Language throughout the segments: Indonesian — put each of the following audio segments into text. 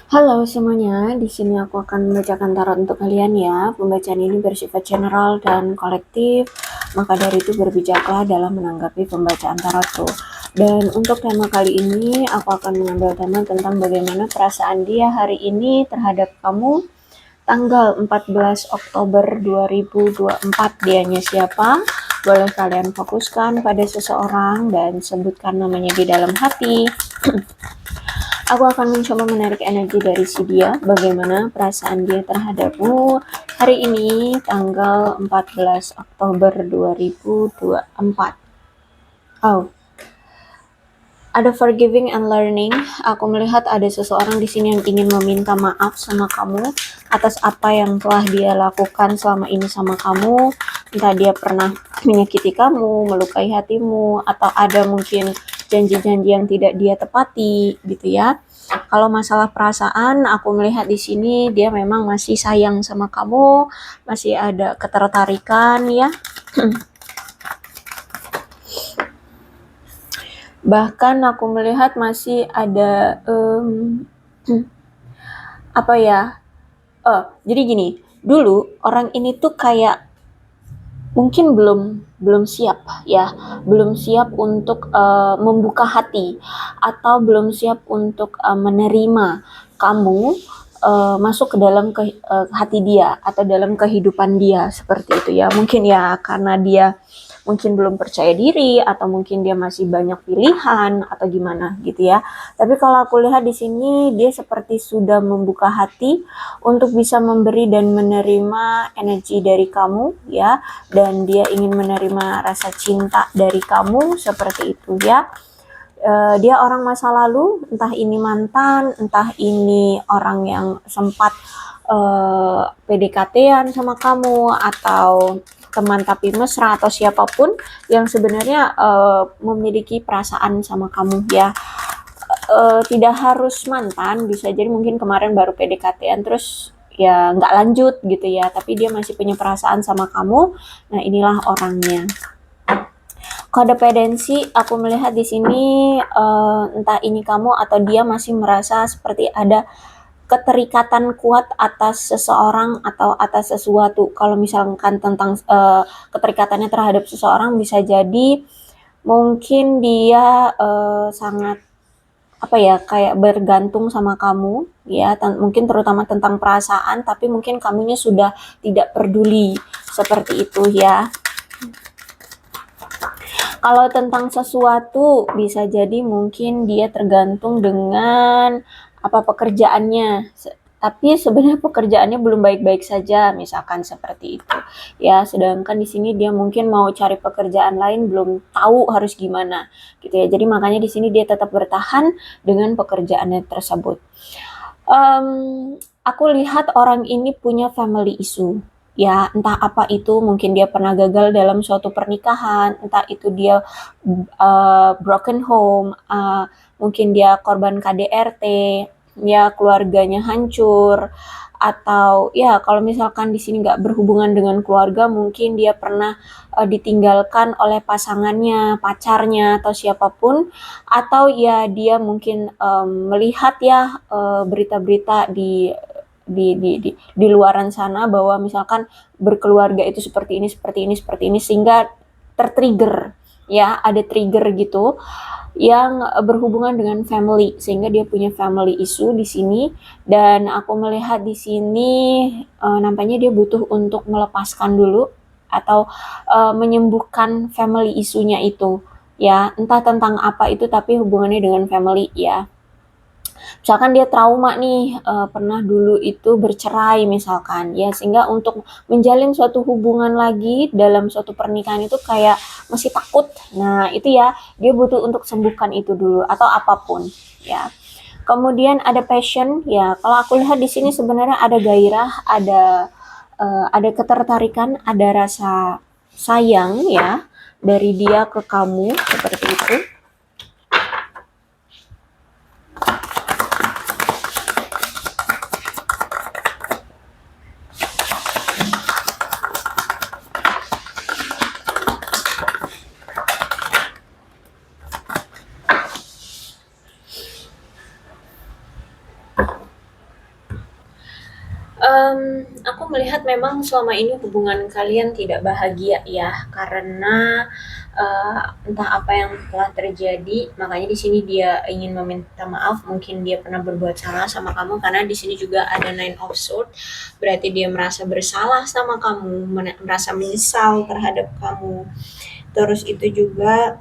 Halo semuanya, di sini aku akan membacakan tarot untuk kalian ya. Pembacaan ini bersifat general dan kolektif, maka dari itu berbijaklah dalam menanggapi pembacaan tarotku. Dan untuk tema kali ini, aku akan mengambil tema tentang bagaimana perasaan dia hari ini terhadap kamu. Tanggal 14 Oktober 2024, dianya siapa? Boleh kalian fokuskan pada seseorang dan sebutkan namanya di dalam hati. Aku akan mencoba menarik energi dari si dia, bagaimana perasaan dia terhadapmu hari ini, tanggal 14 Oktober 2024. Oh, ada forgiving and learning. Aku melihat ada seseorang di sini yang ingin meminta maaf sama kamu atas apa yang telah dia lakukan selama ini sama kamu. Entah dia pernah menyakiti kamu, melukai hatimu, atau ada mungkin janji-janji yang tidak dia tepati, gitu ya. Kalau masalah perasaan, aku melihat di sini dia memang masih sayang sama kamu, masih ada ketertarikan ya. Bahkan aku melihat masih ada apa ya? Jadi gini, dulu orang ini tuh kayak mungkin belum siap ya, belum siap untuk membuka hati atau belum siap untuk menerima kamu masuk ke dalam hati dia atau dalam kehidupan dia seperti itu ya. Mungkin ya karena dia mungkin belum percaya diri atau mungkin dia masih banyak pilihan atau gimana gitu ya. Tapi kalau aku lihat di sini dia seperti sudah membuka hati untuk bisa memberi dan menerima energi dari kamu ya, dan dia ingin menerima rasa cinta dari kamu seperti itu ya. Dia orang masa lalu, entah ini mantan, entah ini orang yang sempat PDKT-an sama kamu atau teman tapi mesra atau siapapun yang sebenarnya memiliki perasaan sama kamu ya. Tidak harus mantan, bisa jadi mungkin kemarin baru PDKT-an terus ya nggak lanjut gitu ya, tapi dia masih punya perasaan sama kamu. Nah, inilah orangnya. Kodependensi, aku melihat di sini entah ini kamu atau dia masih merasa seperti ada keterikatan kuat atas seseorang atau atas sesuatu. Kalau misalkan tentang keterikatannya terhadap seseorang, bisa jadi mungkin dia sangat apa ya, kayak bergantung sama kamu ya, mungkin terutama tentang perasaan, tapi mungkin kamunya sudah tidak peduli seperti itu ya. Kalau tentang sesuatu, bisa jadi mungkin dia tergantung dengan apa pekerjaannya. Tapi sebenarnya pekerjaannya belum baik-baik saja, misalkan seperti itu. Ya, sedangkan di sini dia mungkin mau cari pekerjaan lain, belum tahu harus gimana, gitu ya. Jadi makanya di sini dia tetap bertahan dengan pekerjaannya tersebut. Aku lihat orang ini punya family issue. Ya, entah apa itu, mungkin dia pernah gagal dalam suatu pernikahan, entah itu dia broken home, mungkin dia korban KDRT, ya keluarganya hancur, atau ya kalau misalkan di sini nggak berhubungan dengan keluarga, mungkin dia pernah ditinggalkan oleh pasangannya, pacarnya, atau siapapun, atau ya dia mungkin melihat ya berita-berita di luaran sana bahwa misalkan berkeluarga itu seperti ini seperti ini seperti ini, sehingga tertrigger ya, ada trigger gitu yang berhubungan dengan family, sehingga dia punya family issue di sini. Dan aku melihat di sini nampaknya dia butuh untuk melepaskan dulu atau menyembuhkan family isunya itu ya, entah tentang apa itu tapi hubungannya dengan family ya. Misalkan dia trauma nih, pernah dulu itu bercerai misalkan ya, sehingga untuk menjalin suatu hubungan lagi dalam suatu pernikahan itu kayak masih takut. Nah, itu ya, dia butuh untuk sembuhkan itu dulu atau apapun ya. Kemudian ada passion ya. Kalau aku lihat di sini sebenarnya ada gairah, ada ketertarikan, ada rasa sayang ya dari dia ke kamu seperti itu. Aku melihat memang selama ini hubungan kalian tidak bahagia ya, karena, entah apa yang telah terjadi, makanya di sini dia ingin meminta maaf, mungkin dia pernah berbuat salah sama kamu, karena di sini juga ada Nine of Swords, berarti dia merasa bersalah sama kamu, merasa menyesal terhadap kamu. Terus itu juga,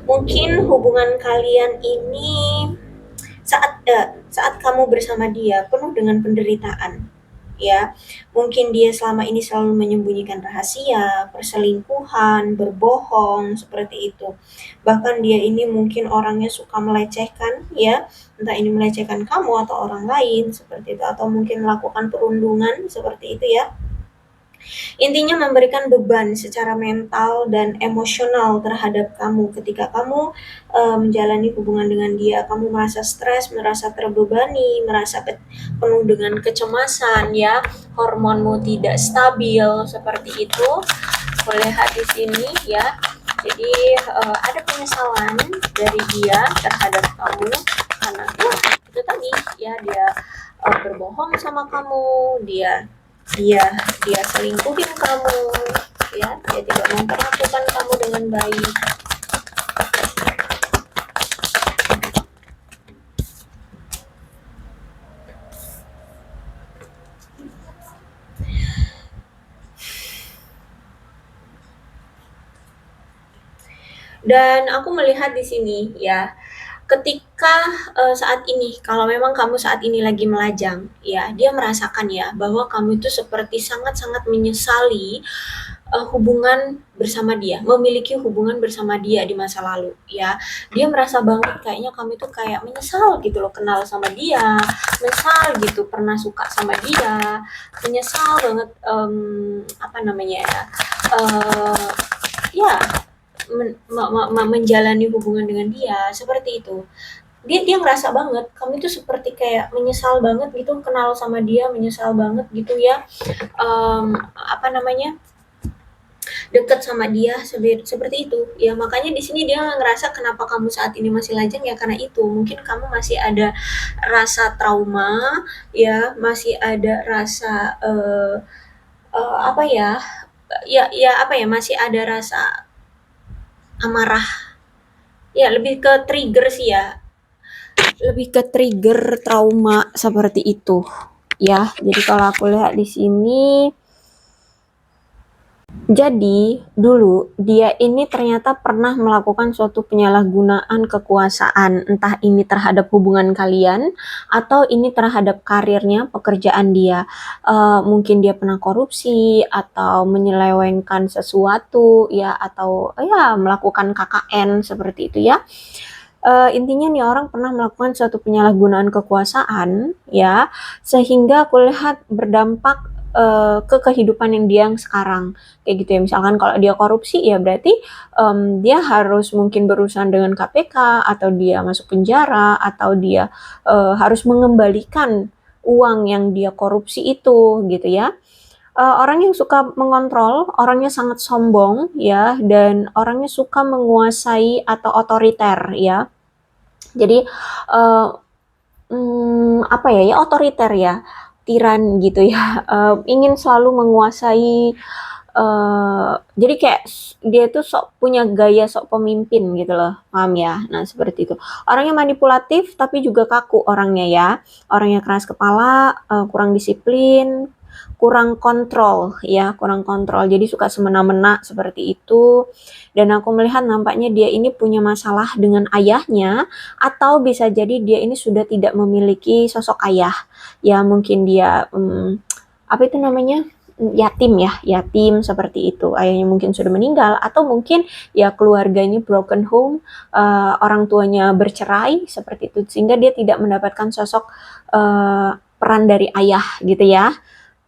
mungkin hubungan kalian ini saat kamu bersama dia penuh dengan penderitaan, ya. Mungkin dia selama ini selalu menyembunyikan rahasia, perselingkuhan, berbohong, seperti itu. Bahkan dia ini mungkin orangnya suka melecehkan, ya, entah ini melecehkan kamu atau orang lain, seperti itu, atau mungkin melakukan perundungan, seperti itu ya. Intinya memberikan beban secara mental dan emosional terhadap kamu ketika kamu menjalani hubungan dengan dia, kamu merasa stres, merasa terbebani, merasa penuh dengan kecemasan ya, hormonmu tidak stabil seperti itu. Boleh lihat di sini ya. Jadi ada penyesalan dari dia terhadap kamu karena itu tadi ya, dia berbohong sama kamu, dia dia dia selingkuhin kamu ya, dia tidak memperlakukan kamu dengan baik. Dan aku melihat di sini ya, ketika saat ini, kalau memang kamu saat ini lagi melajang ya, dia merasakan ya bahwa kamu itu seperti sangat-sangat menyesali hubungan bersama dia, memiliki hubungan bersama dia di masa lalu ya. Dia merasa banget kayaknya kamu itu kayak menyesal gitu loh kenal sama dia, menyesal gitu pernah suka sama dia, menyesal banget apa namanya ya, ya menjalani hubungan dengan dia seperti itu. Dia ngerasa banget kamu itu seperti kayak menyesal banget gitu kenal sama dia, menyesal banget gitu ya, apa namanya, deket sama dia seperti itu ya. Makanya di sini dia ngerasa kenapa kamu saat ini masih lajang ya, karena itu mungkin kamu masih ada rasa trauma ya, masih ada rasa apa ya, apa ya, masih ada rasa amarah ya, lebih ke trigger sih ya, lebih ke trigger trauma seperti itu ya. Jadi kalau aku lihat di sini, jadi dulu dia ini ternyata pernah melakukan suatu penyalahgunaan kekuasaan, entah ini terhadap hubungan kalian atau ini terhadap karirnya, pekerjaan dia. Mungkin dia pernah korupsi atau menyelewengkan sesuatu ya, atau ya melakukan KKN seperti itu ya. Intinya nih orang pernah melakukan suatu penyalahgunaan kekuasaan ya, sehingga aku lihat berdampak ke kehidupan yang dia yang sekarang kayak gitu ya. Misalkan kalau dia korupsi ya berarti dia harus mungkin berurusan dengan KPK, atau dia masuk penjara, atau dia harus mengembalikan uang yang dia korupsi itu gitu ya. Orang yang suka mengontrol, orangnya sangat sombong ya, dan orangnya suka menguasai atau otoriter ya. Jadi apa ya, ya otoriter ya, tiran gitu ya, ingin selalu menguasai, jadi kayak dia tuh sok punya gaya sok pemimpin gitu loh, paham ya? Nah seperti itu. Orangnya manipulatif tapi juga kaku orangnya ya, orangnya keras kepala, kurang disiplin, kurang kontrol ya, kurang kontrol. Jadi suka semena-mena seperti itu. Dan aku melihat nampaknya dia ini punya masalah dengan ayahnya, atau bisa jadi dia ini sudah tidak memiliki sosok ayah. Ya mungkin dia apa itu namanya? Yatim ya, yatim seperti itu. Ayahnya mungkin sudah meninggal, atau mungkin ya keluarganya broken home, orang tuanya bercerai seperti itu, sehingga dia tidak mendapatkan sosok peran dari ayah gitu ya.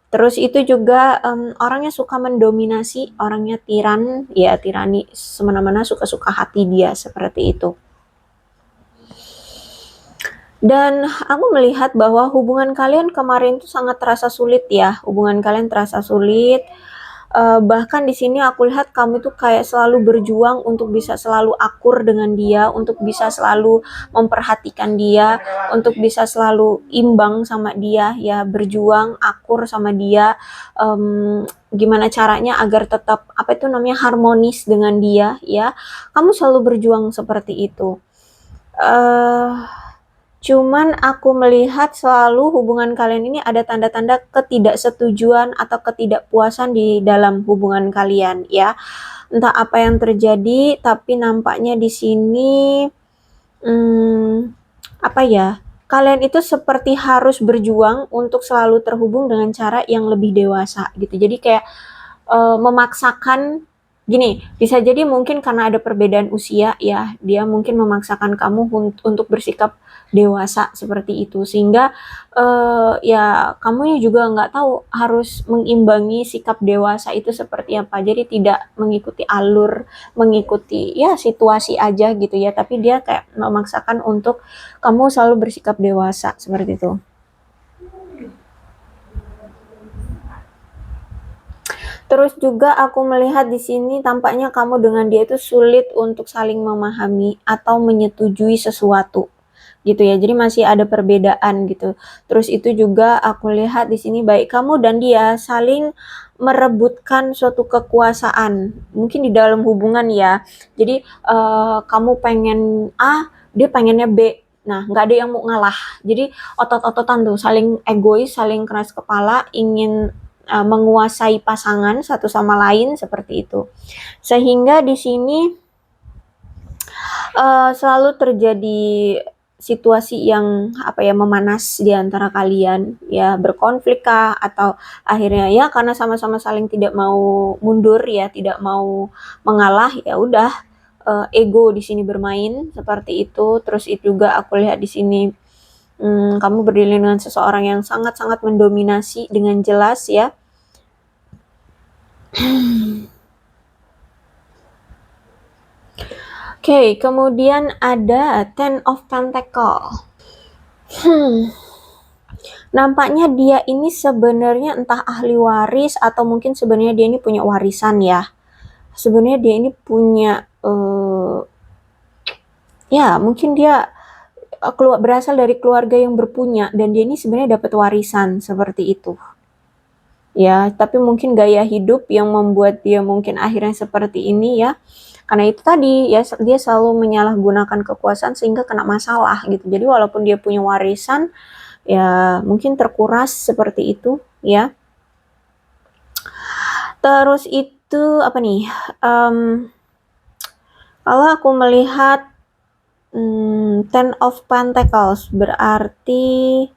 Terus itu juga orangnya suka mendominasi, orangnya tiran, ya tirani semena-mena, suka-suka hati dia seperti itu. Dan aku melihat bahwa hubungan kalian kemarin itu sangat terasa sulit ya, hubungan kalian terasa sulit, Bahkan di sini aku lihat kamu tuh kayak selalu berjuang untuk bisa selalu akur dengan dia, untuk bisa selalu memperhatikan dia, untuk bisa selalu imbang sama dia, ya berjuang akur sama dia. Gimana caranya agar tetap apa itu namanya harmonis dengan dia, ya. Kamu selalu berjuang seperti itu. Cuman aku melihat selalu hubungan kalian ini ada tanda-tanda ketidaksetujuan atau ketidakpuasan di dalam hubungan kalian, ya. Entah apa yang terjadi, tapi nampaknya di sini, apa ya, kalian itu seperti harus berjuang untuk selalu terhubung dengan cara yang lebih dewasa gitu. Jadi kayak memaksakan gini, bisa jadi mungkin karena ada perbedaan usia ya, dia mungkin memaksakan kamu untuk bersikap dewasa seperti itu, sehingga ya kamu juga nggak tahu harus mengimbangi sikap dewasa itu seperti apa. Jadi tidak mengikuti alur, mengikuti ya situasi aja gitu ya, tapi dia kayak memaksakan untuk kamu selalu bersikap dewasa seperti itu. Terus juga aku melihat di sini tampaknya kamu dengan dia itu sulit untuk saling memahami atau menyetujui sesuatu gitu ya. Jadi masih ada perbedaan gitu. Terus itu juga aku lihat di sini baik kamu dan dia saling merebutkan suatu kekuasaan. Mungkin di dalam hubungan ya. Jadi kamu pengen A, dia pengennya B. Nah, nggak ada yang mau ngalah. Jadi otot-ototan tuh, saling egois, saling keras kepala, ingin menguasai pasangan satu sama lain seperti itu. Sehingga di sini selalu terjadi situasi yang apa ya memanas di antara kalian ya, berkonflik kah atau akhirnya ya karena sama-sama saling tidak mau mundur ya, tidak mau mengalah, ya udah ego di sini bermain seperti itu. Terus itu juga aku lihat di sini kamu berdiri dengan seseorang yang sangat-sangat mendominasi dengan jelas ya. Oke, kemudian ada Ten of Pentacle. Nampaknya dia ini sebenarnya entah ahli waris atau mungkin sebenarnya dia ini punya warisan ya. Sebenarnya dia ini punya ya mungkin dia berasal dari keluarga yang berpunya dan dia ini sebenarnya dapat warisan seperti itu. Ya, tapi mungkin gaya hidup yang membuat dia mungkin akhirnya seperti ini ya. Karena itu tadi ya dia selalu menyalahgunakan kekuasaan sehingga kena masalah gitu. Jadi walaupun dia punya warisan ya mungkin terkuras seperti itu ya. Terus itu apa nih? Kalau aku melihat Ten of Pentacles berarti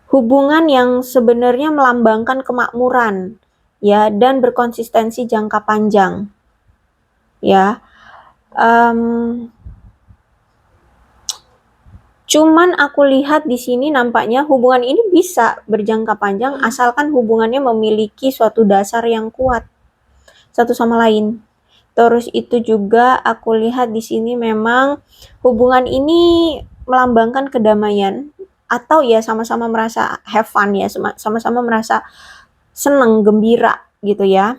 hubungan yang sebenarnya melambangkan kemakmuran ya dan berkonsistensi jangka panjang ya. Cuman aku lihat di sini nampaknya hubungan ini bisa berjangka panjang asalkan hubungannya memiliki suatu dasar yang kuat satu sama lain. Terus itu juga aku lihat di sini memang hubungan ini melambangkan kedamaian atau ya sama-sama merasa have fun ya, sama-sama merasa senang, gembira gitu ya.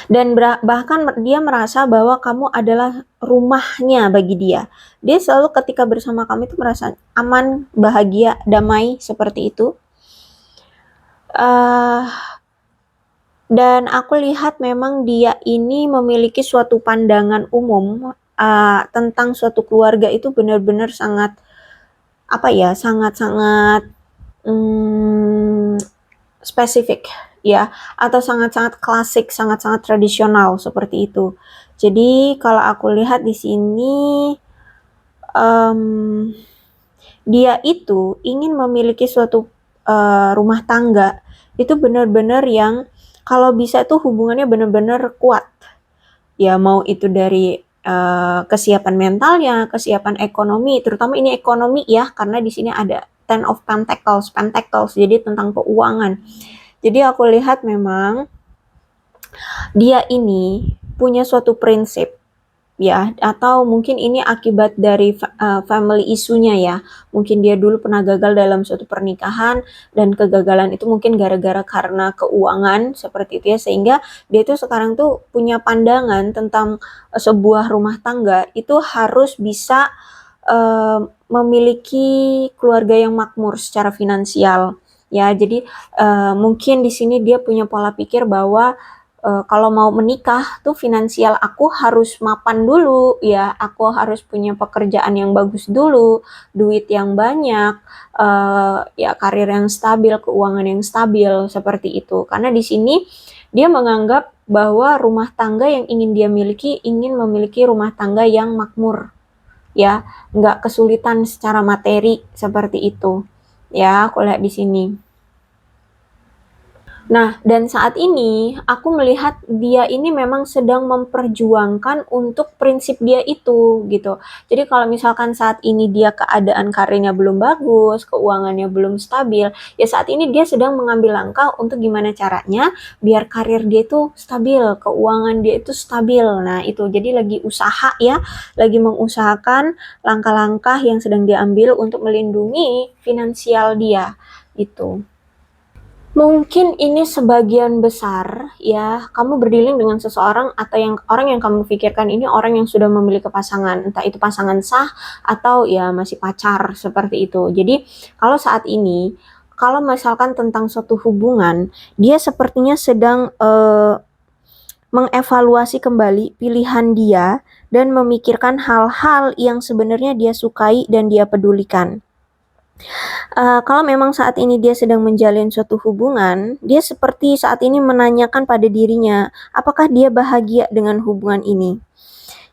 Dan bahkan dia merasa bahwa kamu adalah rumahnya bagi dia. Dia selalu ketika bersama kamu itu merasa aman, bahagia, damai seperti itu. Dan aku lihat memang dia ini memiliki suatu pandangan umum tentang suatu keluarga itu benar-benar sangat apa ya, sangat-sangat spesifik ya, atau sangat-sangat klasik, sangat-sangat tradisional seperti itu. Jadi kalau aku lihat di sini dia itu ingin memiliki suatu rumah tangga itu benar-benar yang kalau bisa tuh hubungannya benar-benar kuat. Ya mau itu dari kesiapan mentalnya, kesiapan ekonomi, terutama ini ekonomi ya, karena di sini ada Ten of Pentacles, jadi tentang keuangan. Jadi aku lihat memang dia ini punya suatu prinsip ya, atau mungkin ini akibat dari family isunya ya. Mungkin dia dulu pernah gagal dalam suatu pernikahan dan kegagalan itu mungkin gara-gara karena keuangan seperti itu ya, sehingga dia tuh sekarang tuh punya pandangan tentang sebuah rumah tangga itu harus bisa memiliki keluarga yang makmur secara finansial ya. Jadi mungkin di sini dia punya pola pikir bahwa kalau mau menikah tuh finansial aku harus mapan dulu ya, aku harus punya pekerjaan yang bagus dulu, duit yang banyak, ya karir yang stabil, keuangan yang stabil, seperti itu. Karena di sini dia menganggap bahwa rumah tangga yang ingin dia miliki, ingin memiliki rumah tangga yang makmur, ya, nggak kesulitan secara materi, seperti itu. Ya, aku lihat di sini. Nah, dan saat ini aku melihat dia ini memang sedang memperjuangkan untuk prinsip dia itu, gitu. Jadi kalau misalkan saat ini dia keadaan karirnya belum bagus, keuangannya belum stabil, ya saat ini dia sedang mengambil langkah untuk gimana caranya biar karir dia itu stabil, keuangan dia itu stabil. Nah, itu jadi lagi usaha ya, lagi mengusahakan langkah-langkah yang sedang diambil untuk melindungi finansial dia, itu. Mungkin ini sebagian besar ya, kamu berdealing dengan seseorang atau orang yang kamu pikirkan ini orang yang sudah memiliki pasangan, entah itu pasangan sah atau ya masih pacar seperti itu. Jadi kalau saat ini, kalau misalkan tentang suatu hubungan, dia sepertinya sedang mengevaluasi kembali pilihan dia dan memikirkan hal-hal yang sebenarnya dia sukai dan dia pedulikan. Kalau memang saat ini dia sedang menjalin suatu hubungan, dia seperti saat ini menanyakan pada dirinya, apakah dia bahagia dengan hubungan ini?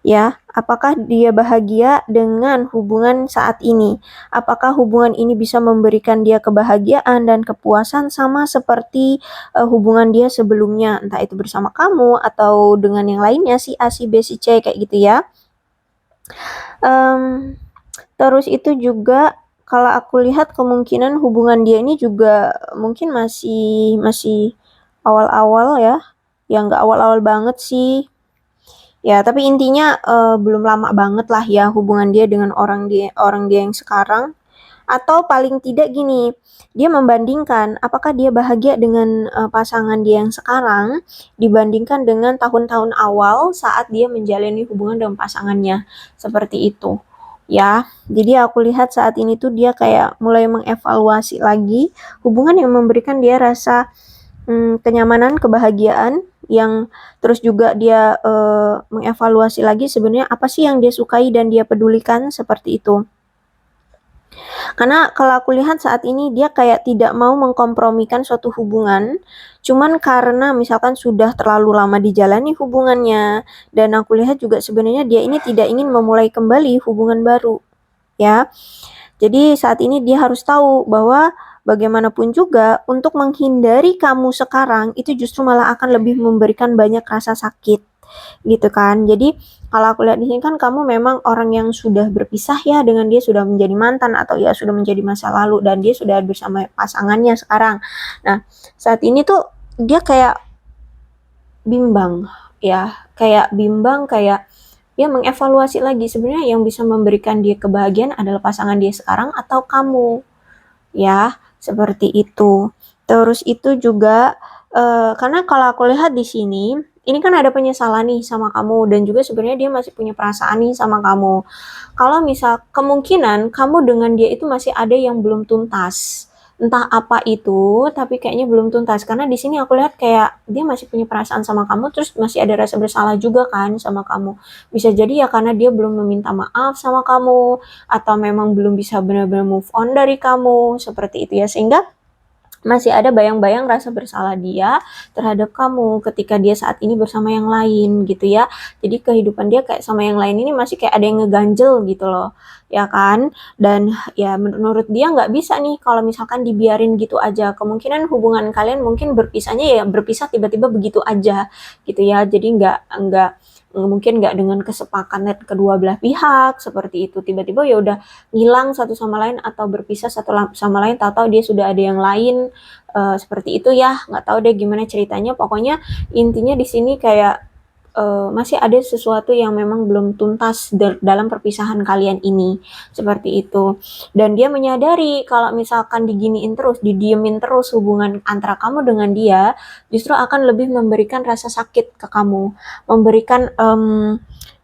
Ya, apakah dia bahagia dengan hubungan saat ini? Apakah hubungan ini bisa memberikan dia kebahagiaan dan kepuasan sama seperti hubungan dia sebelumnya, entah itu bersama kamu atau dengan yang lainnya, si A, si B, si C, kayak gitu ya. Terus itu juga kalau aku lihat kemungkinan hubungan dia ini juga mungkin masih awal-awal ya, nggak awal-awal banget sih. Ya, tapi intinya belum lama banget lah ya hubungan dia dengan orang dia yang sekarang. Atau paling tidak gini, dia membandingkan apakah dia bahagia dengan pasangan dia yang sekarang dibandingkan dengan tahun-tahun awal saat dia menjalani hubungan dengan pasangannya. Seperti itu. Ya, jadi aku lihat saat ini tuh dia kayak mulai mengevaluasi lagi hubungan yang memberikan dia rasa kenyamanan, kebahagiaan, yang terus juga dia mengevaluasi lagi sebenarnya apa sih yang dia sukai dan dia pedulikan, seperti itu. Karena kalau aku lihat saat ini dia kayak tidak mau mengkompromikan suatu hubungan, cuman karena misalkan sudah terlalu lama dijalani hubungannya, dan aku lihat juga sebenarnya dia ini tidak ingin memulai kembali hubungan baru, ya. Jadi saat ini dia harus tahu bahwa bagaimanapun juga untuk menghindari kamu sekarang itu justru malah akan lebih memberikan banyak rasa sakit, gitu kan. Jadi kalau aku lihat di sini kan kamu memang orang yang sudah berpisah ya dengan dia, sudah menjadi mantan atau ya sudah menjadi masa lalu dan dia sudah bersama pasangannya sekarang. Nah, saat ini tuh dia kayak bimbang ya, kayak dia mengevaluasi lagi sebenarnya yang bisa memberikan dia kebahagiaan adalah pasangan dia sekarang atau kamu. Ya, seperti itu. Terus itu juga karena kalau aku lihat di sini, ini kan ada penyesalan nih sama kamu dan juga sebenarnya dia masih punya perasaan nih sama kamu. Kalau misal kemungkinan kamu dengan dia itu masih ada yang belum tuntas. Entah apa itu, tapi kayaknya belum tuntas. Karena di sini aku lihat kayak dia masih punya perasaan sama kamu, terus masih ada rasa bersalah juga kan sama kamu. Bisa jadi ya karena dia belum meminta maaf sama kamu, atau memang belum bisa benar-benar move on dari kamu, seperti itu ya. Sehingga masih ada bayang-bayang rasa bersalah dia terhadap kamu ketika dia saat ini bersama yang lain gitu ya. Jadi kehidupan dia kayak sama yang lain ini masih kayak ada yang ngeganjel gitu loh, ya kan. Dan ya menurut dia nggak bisa nih kalau misalkan dibiarin gitu aja. Kemungkinan hubungan kalian mungkin berpisahnya ya berpisah tiba-tiba begitu aja gitu ya. Jadi mungkin nggak dengan kesepakatan kedua belah pihak seperti itu, tiba-tiba ya udah ngilang satu sama lain atau berpisah satu sama lain, tahu-tahu dia sudah ada yang lain, seperti itu ya. Nggak tahu deh gimana ceritanya, pokoknya intinya di sini kayak masih ada sesuatu yang memang belum tuntas dalam perpisahan kalian ini, seperti itu. Dan dia menyadari kalau misalkan diginiin terus, didiemin terus hubungan antara kamu dengan dia, justru akan lebih memberikan rasa sakit ke kamu, memberikan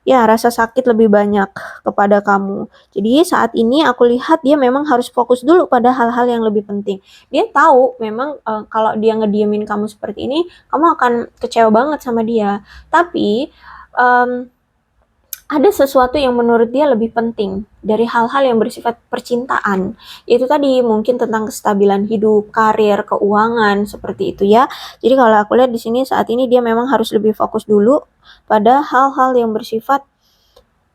ya rasa sakit lebih banyak kepada kamu. Jadi saat ini aku lihat dia memang harus fokus dulu pada hal-hal yang lebih penting. Dia tahu memang kalau dia ngediemin kamu seperti ini, kamu akan kecewa banget sama dia. Tapi ada sesuatu yang menurut dia lebih penting dari hal-hal yang bersifat percintaan. Itu tadi mungkin tentang kestabilan hidup, karir, keuangan, seperti itu ya. Jadi kalau aku lihat di sini saat ini dia memang harus lebih fokus dulu pada hal-hal yang bersifat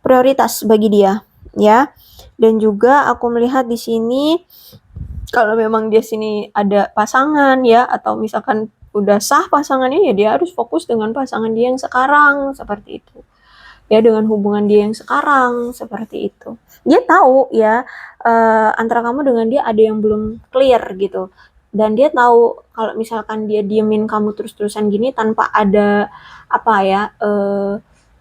prioritas bagi dia, ya. Dan juga aku melihat di sini kalau memang dia sini ada pasangan ya, atau misalkan udah sah pasangannya, ya dia harus fokus dengan pasangan dia yang sekarang, seperti itu. Ya dengan hubungan dia yang sekarang, seperti itu. Dia tahu ya antara kamu dengan dia ada yang belum clear gitu. Dan dia tahu kalau misalkan dia diemin kamu terus-terusan gini tanpa ada apa ya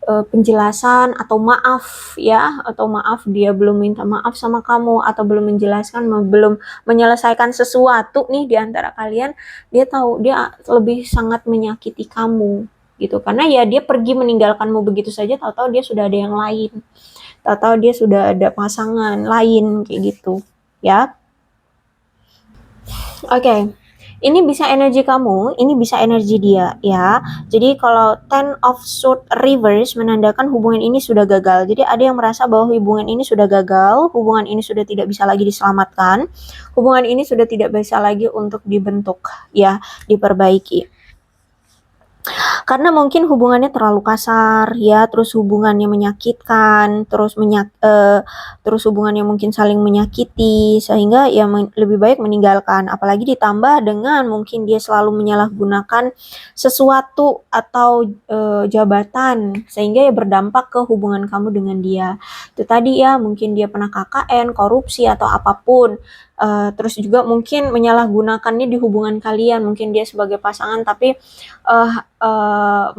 penjelasan atau maaf ya, atau maaf dia belum minta maaf sama kamu atau belum menjelaskan, belum menyelesaikan sesuatu nih di antara kalian, dia tahu dia lebih sangat menyakiti kamu gitu. Karena ya dia pergi meninggalkanmu begitu saja, tahu-tahu dia sudah ada yang lain. Tahu-tahu dia sudah ada pasangan lain kayak gitu, ya. Oke. Ini bisa energi kamu, ini bisa energi dia, ya. Jadi kalau Ten of Swords reverse menandakan hubungan ini sudah gagal. Jadi ada yang merasa bahwa hubungan ini sudah gagal, hubungan ini sudah tidak bisa lagi diselamatkan, hubungan ini sudah tidak bisa lagi untuk dibentuk, ya, diperbaiki. Karena mungkin hubungannya terlalu kasar ya, terus hubungannya menyakitkan, terus hubungannya mungkin saling menyakiti, sehingga ya lebih baik meninggalkan. Apalagi ditambah dengan mungkin dia selalu menyalahgunakan sesuatu atau jabatan, sehingga ya berdampak ke hubungan kamu dengan dia. Itu tadi ya, mungkin dia pernah KKN, korupsi atau apapun. Terus juga mungkin menyalahgunakannya di hubungan kalian, mungkin dia sebagai pasangan tapi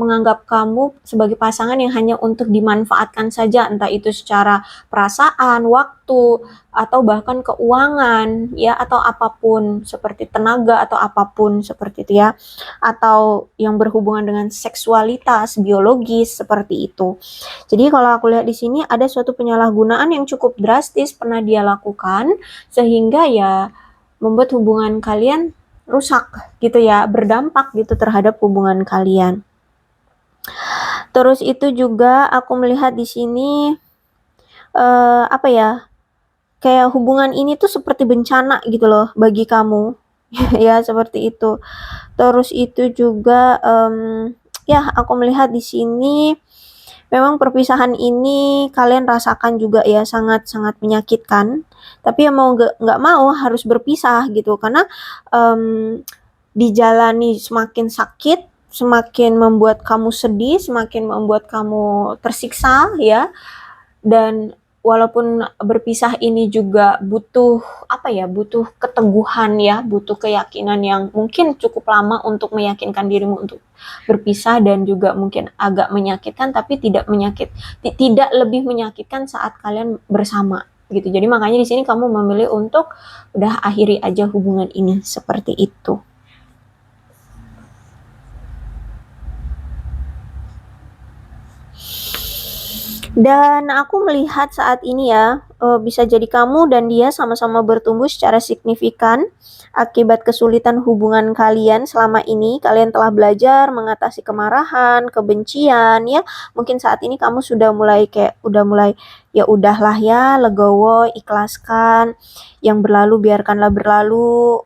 menganggap kamu sebagai pasangan yang hanya untuk dimanfaatkan saja, entah itu secara perasaan, waktu, atau bahkan keuangan ya, atau apapun seperti tenaga atau apapun seperti itu ya, atau yang berhubungan dengan seksualitas, biologis seperti itu. Jadi kalau aku lihat di sini ada suatu penyalahgunaan yang cukup drastis pernah dia lakukan, sehingga ya membuat hubungan kalian rusak gitu ya, berdampak gitu terhadap hubungan kalian. Terus itu juga aku melihat di sini apa ya, kayak hubungan ini tuh seperti bencana gitu loh bagi kamu. Ya seperti itu. Terus itu juga ya aku melihat di sini memang perpisahan ini kalian rasakan juga ya, sangat-sangat menyakitkan. Tapi ya mau nggak mau harus berpisah gitu, karena dijalani semakin sakit, semakin membuat kamu sedih, semakin membuat kamu tersiksa ya. Dan walaupun berpisah ini juga butuh apa ya, butuh keteguhan ya, butuh keyakinan yang mungkin cukup lama untuk meyakinkan dirimu untuk berpisah, dan juga mungkin agak menyakitkan, tapi tidak lebih menyakitkan saat kalian bersama gitu. Jadi makanya di sini kamu memilih untuk udah akhiri aja hubungan ini, seperti itu. Dan aku melihat saat ini ya, bisa jadi kamu dan dia sama-sama bertumbuh secara signifikan akibat kesulitan hubungan kalian selama ini. Kalian telah belajar mengatasi kemarahan, kebencian ya. Mungkin saat ini kamu sudah mulai ya udahlah ya, legowo, ikhlaskan. Yang berlalu biarkanlah berlalu.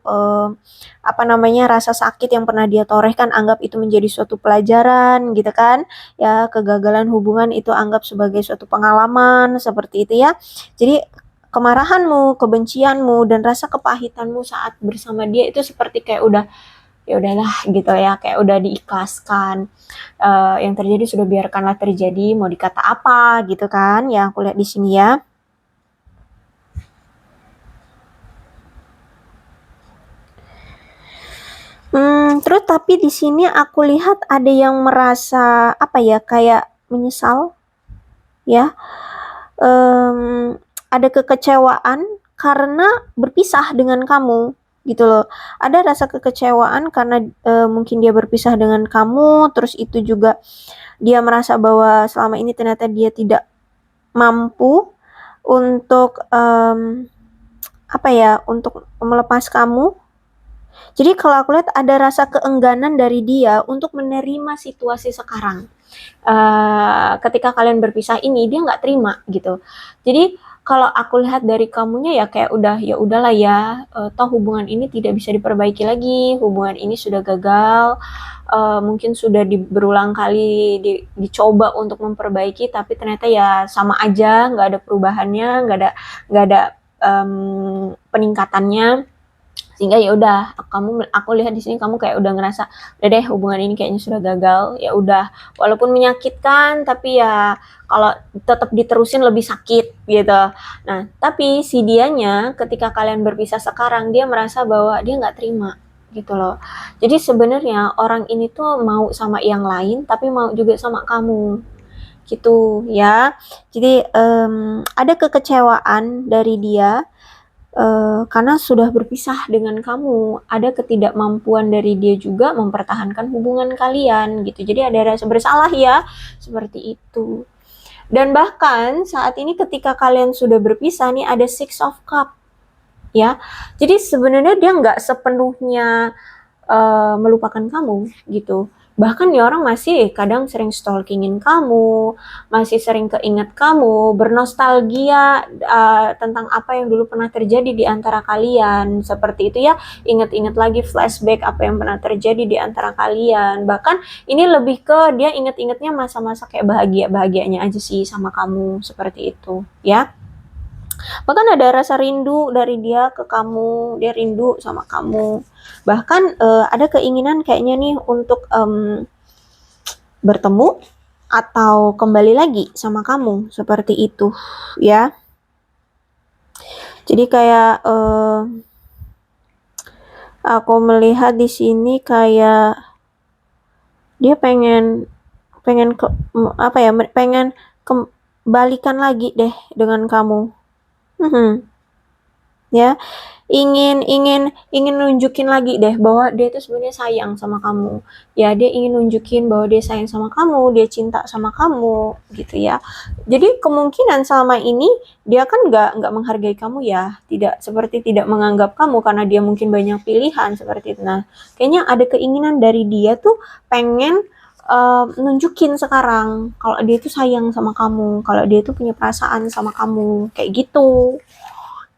Rasa sakit yang pernah dia torehkan, anggap itu menjadi suatu pelajaran gitu kan. Ya, kegagalan hubungan itu anggap sebagai suatu pengalaman, seperti itu ya. Jadi kemarahanmu, kebencianmu, dan rasa kepahitanmu saat bersama dia itu seperti kayak udah, ya udahlah gitu ya, kayak udah diikhlaskan. Yang terjadi sudah biarkanlah terjadi, mau dikata apa gitu kan, ya aku lihat di sini ya. Terus tapi di sini aku lihat ada yang merasa apa ya, kayak menyesal ya. Ada kekecewaan karena berpisah dengan kamu gitu loh. Ada rasa kekecewaan karena mungkin dia berpisah dengan kamu, terus itu juga dia merasa bahwa selama ini ternyata dia tidak mampu untuk apa ya, untuk melepas kamu. Jadi kalau aku lihat ada rasa keengganan dari dia untuk menerima situasi sekarang. Ketika kalian berpisah ini dia nggak terima gitu. Jadi kalau aku lihat dari kamunya ya kayak udah ya udahlah ya, toh hubungan ini tidak bisa diperbaiki lagi, hubungan ini sudah gagal, mungkin sudah berulang kali dicoba untuk memperbaiki tapi ternyata ya sama aja, nggak ada perubahannya, nggak ada peningkatannya. Sehingga ya udah aku lihat di sini kamu kayak udah ngerasa udah deh hubungan ini kayaknya sudah gagal, ya udah walaupun menyakitkan tapi ya kalau tetap diterusin lebih sakit gitu. Nah tapi si dianya ketika kalian berpisah sekarang dia merasa bahwa dia nggak terima gitu loh. Jadi sebenarnya orang ini tuh mau sama yang lain tapi mau juga sama kamu gitu ya. Jadi ada kekecewaan dari dia karena sudah berpisah dengan kamu, ada ketidakmampuan dari dia juga mempertahankan hubungan kalian gitu. Jadi ada rasa bersalah ya, seperti itu. Dan bahkan saat ini ketika kalian sudah berpisah nih ada Six of Cup ya. Jadi sebenarnya dia nggak sepenuhnya melupakan kamu gitu. Bahkan nih orang masih kadang sering stalkingin kamu, masih sering keinget kamu, bernostalgia tentang apa yang dulu pernah terjadi di antara kalian. Seperti itu ya, inget-inget lagi flashback apa yang pernah terjadi di antara kalian. Bahkan ini lebih ke dia inget-ingetnya masa-masa kayak bahagia-bahagianya aja sih sama kamu, seperti itu ya. Bahkan ada rasa rindu dari dia ke kamu, dia rindu sama kamu. Bahkan ada keinginan kayaknya nih untuk bertemu atau kembali lagi sama kamu, seperti itu ya. Jadi kayak aku melihat di sini kayak dia pengen apa ya, pengen kembalikan lagi deh dengan kamu. Ya, ingin ingin ingin nunjukin lagi deh bahwa dia itu sebenarnya sayang sama kamu. Ya, dia ingin nunjukin bahwa dia sayang sama kamu, dia cinta sama kamu, gitu ya. Jadi kemungkinan selama ini dia kan nggak menghargai kamu ya, seperti tidak menganggap kamu karena dia mungkin banyak pilihan seperti itu. Nah, kayaknya ada keinginan dari dia tuh pengen nunjukin sekarang kalau dia itu sayang sama kamu, kalau dia itu punya perasaan sama kamu, kayak gitu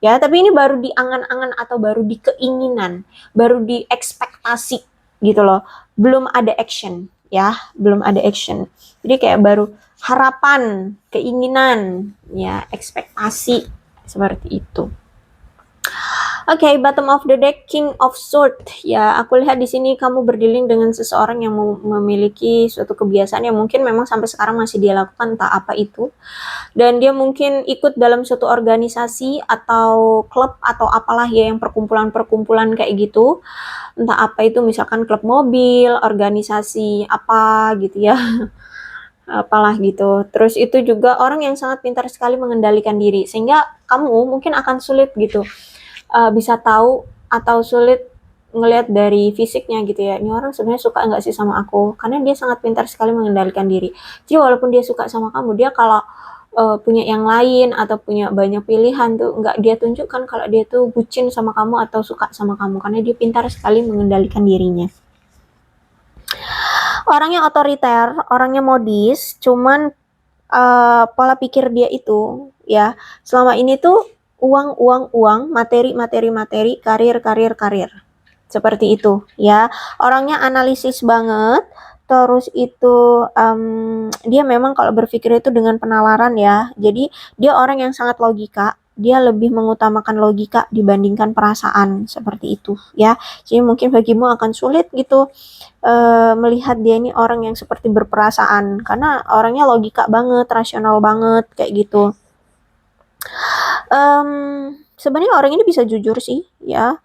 ya. Tapi ini baru di angan-angan atau baru di keinginan, baru di ekspektasi gitu loh, belum ada action ya, belum ada action. Jadi kayak baru harapan, keinginan ya, ekspektasi, seperti itu. Oke, bottom of the deck, King of Sword. Ya, aku lihat di sini kamu berdealing dengan seseorang yang memiliki suatu kebiasaan yang mungkin memang sampai sekarang masih dia lakukan, entah apa itu. Dan dia mungkin ikut dalam suatu organisasi atau klub atau apalah ya, yang perkumpulan-perkumpulan kayak gitu. Entah apa itu, misalkan klub mobil, organisasi apa gitu ya. Apalah gitu. Terus itu juga orang yang sangat pintar sekali mengendalikan diri, sehingga kamu mungkin akan sulit gitu bisa tahu atau sulit ngelihat dari fisiknya gitu ya, ini orang sebenarnya suka nggak sih sama aku, karena dia sangat pintar sekali mengendalikan diri. Jadi walaupun dia suka sama kamu, dia kalau punya yang lain atau punya banyak pilihan tuh nggak dia tunjukkan kalau dia tuh bucin sama kamu atau suka sama kamu, karena dia pintar sekali mengendalikan dirinya. Orangnya otoriter, orangnya modis, cuman pola pikir dia itu ya selama ini tuh uang, uang, uang, materi, materi, materi, karir, karir, karir. Seperti itu ya. Orangnya analisis banget. Terus itu dia memang kalau berpikir itu dengan penalaran ya. Jadi dia orang yang sangat logika. Dia lebih mengutamakan logika dibandingkan perasaan, seperti itu ya. Jadi mungkin bagimu akan sulit gitu melihat dia ini orang yang seperti berperasaan, karena orangnya logika banget, rasional banget kayak gitu. Sebenarnya orang ini bisa jujur sih ya.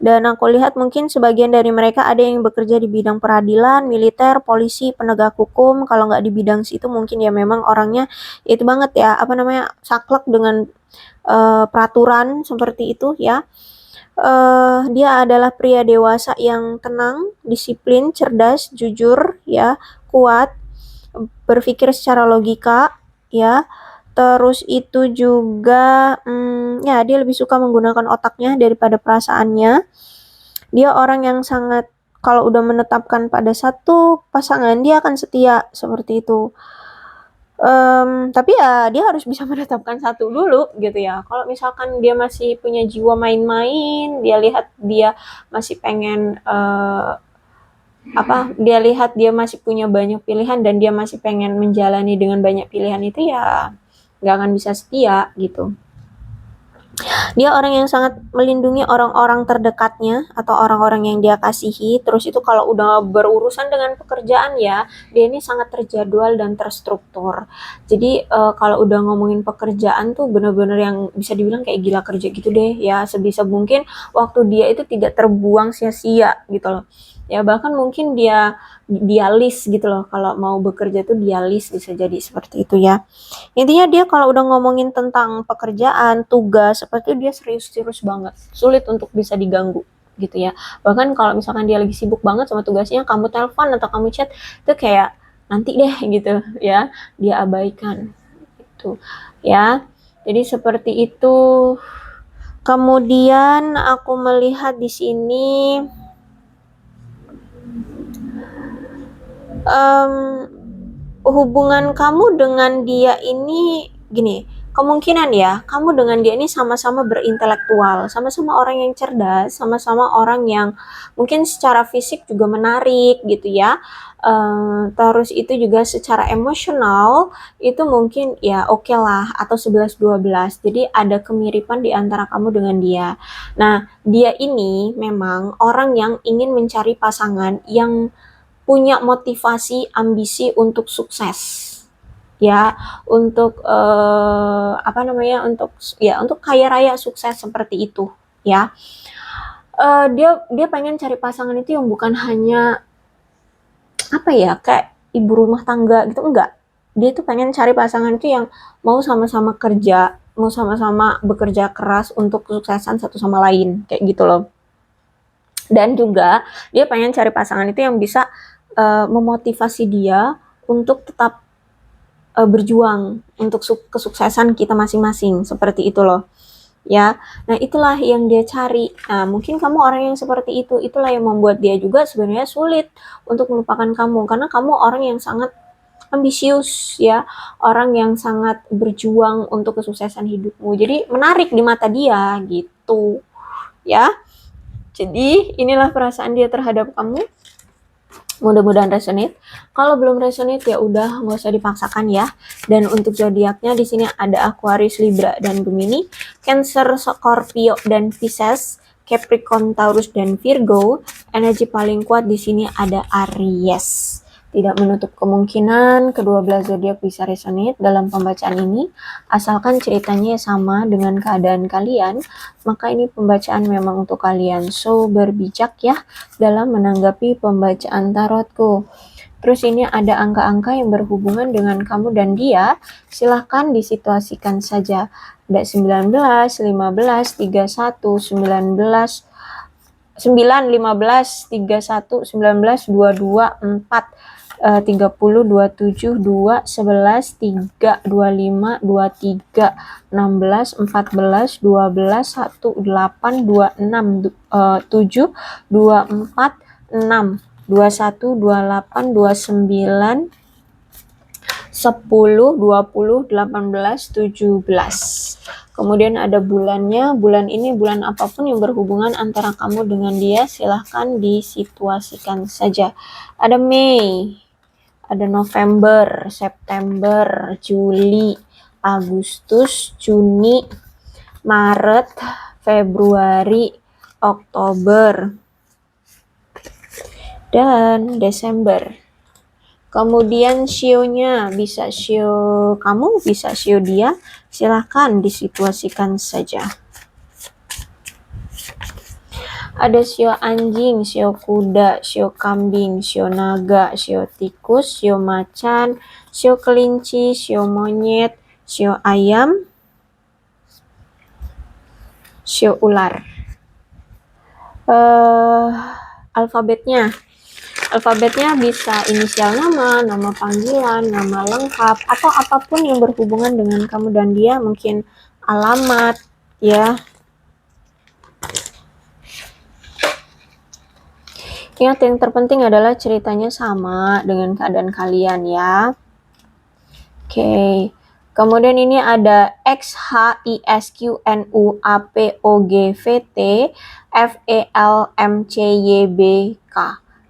Dan aku lihat mungkin sebagian dari mereka ada yang bekerja di bidang peradilan, militer, polisi, penegak hukum. Kalau nggak di bidang situ mungkin ya memang orangnya itu banget ya, apa namanya, saklek dengan peraturan seperti itu ya. Dia adalah pria dewasa yang tenang, disiplin, cerdas, jujur ya, kuat, berpikir secara logika ya. Terus itu juga ya dia lebih suka menggunakan otaknya daripada perasaannya. Dia orang yang sangat, kalau udah menetapkan pada satu pasangan dia akan setia seperti itu. Tapi ya dia harus bisa menetapkan satu dulu gitu ya. Kalau misalkan dia masih punya jiwa main-main, dia lihat dia masih pengen dia lihat dia masih punya banyak pilihan dan dia masih pengen menjalani dengan banyak pilihan, itu ya nggak akan bisa setia gitu. Dia orang yang sangat melindungi orang-orang terdekatnya atau orang-orang yang dia kasihi. Terus itu kalau udah berurusan dengan pekerjaan ya, dia ini sangat terjadwal dan terstruktur. Jadi kalau udah ngomongin pekerjaan tuh bener-bener yang bisa dibilang kayak gila kerja gitu deh ya. Sebisa mungkin waktu dia itu tidak terbuang sia-sia gitu loh. Ya bahkan mungkin dia list gitu loh, kalau mau bekerja tuh dia list, bisa jadi seperti itu ya. Intinya dia kalau udah ngomongin tentang pekerjaan, tugas, seperti itu dia serius-serius banget. Sulit untuk bisa diganggu gitu ya. Bahkan kalau misalkan dia lagi sibuk banget sama tugasnya, kamu telepon atau kamu chat, itu kayak nanti deh gitu ya. Dia abaikan gitu ya. Jadi seperti itu. Kemudian aku melihat di sini hubungan kamu dengan dia ini gini, kemungkinan ya kamu dengan dia ini sama-sama berintelektual, sama-sama orang yang cerdas, sama-sama orang yang mungkin secara fisik juga menarik gitu ya. Terus itu juga secara emosional itu mungkin ya oke lah, atau 11-12. Jadi ada kemiripan di antara kamu dengan dia. Nah, dia ini memang orang yang ingin mencari pasangan yang punya motivasi, ambisi untuk sukses ya, untuk untuk kaya raya sukses seperti itu ya. Dia pengen cari pasangan itu yang bukan hanya kayak ibu rumah tangga gitu, enggak. Dia tuh pengen cari pasangan itu yang mau sama-sama kerja, mau sama-sama bekerja keras untuk kesuksesan satu sama lain, kayak gitu loh. Dan juga dia pengen cari pasangan itu yang bisa memotivasi dia untuk tetap berjuang untuk kesuksesan kita masing-masing, seperti itu loh ya. Nah itulah yang dia cari. Nah mungkin kamu orang yang seperti itu, itulah yang membuat dia juga sebenarnya sulit untuk melupakan kamu, karena kamu orang yang sangat ambisius ya, orang yang sangat berjuang untuk kesuksesan hidupmu, jadi menarik di mata dia gitu ya. Jadi inilah perasaan dia terhadap kamu. Mudah-mudahan resonate. Kalau belum resonate ya udah, nggak usah dipaksakan ya. Dan untuk zodiaknya di sini ada Aquarius, Libra, dan Gemini, Cancer, Scorpio, dan Pisces, Capricorn, Taurus, dan Virgo. Energi paling kuat di sini ada Aries. Tidak menutup kemungkinan kedua belah zodiak bisa resonate dalam pembacaan ini, asalkan ceritanya sama dengan keadaan kalian, maka ini pembacaan memang untuk kalian. So, berbijak ya dalam menanggapi pembacaan tarotku. Terus ini ada angka-angka yang berhubungan dengan kamu dan dia, silahkan disituasikan saja. Ada 19, 15, 31, 19, 9, 15, 31, 19, 22, 4, 30, 27, 2, 11, 3, 25, 23, 16, 14, 12, 1, 8, 26, 7, 24, 6, 21, 28, 29, 10, 20, 18, 17. Kemudian ada bulannya. Bulan ini bulan apapun yang berhubungan antara kamu dengan dia, silahkan disituasikan saja. Ada Mei, ada November, September, Juli, Agustus, Juni, Maret, Februari, Oktober, dan Desember. Kemudian shio-nya bisa shio kamu, bisa shio dia, silahkan disituasikan saja. Ada shio anjing, shio kuda, shio kambing, shio naga, shio tikus, shio macan, shio kelinci, shio monyet, shio ayam, shio ular. Alfabetnya. Alfabetnya bisa inisial nama, nama panggilan, nama lengkap, atau apapun yang berhubungan dengan kamu dan dia, mungkin alamat, ya. Ingat, yang terpenting adalah ceritanya sama dengan keadaan kalian, ya. Oke. Kemudian ini ada XHISQNUAPOGVT FELMCYBK.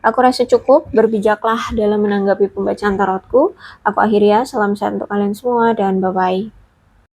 Aku rasa cukup, berbijaklah dalam menanggapi pembacaan tarotku. Aku akhiri ya, salam sehat untuk kalian semua dan bye-bye.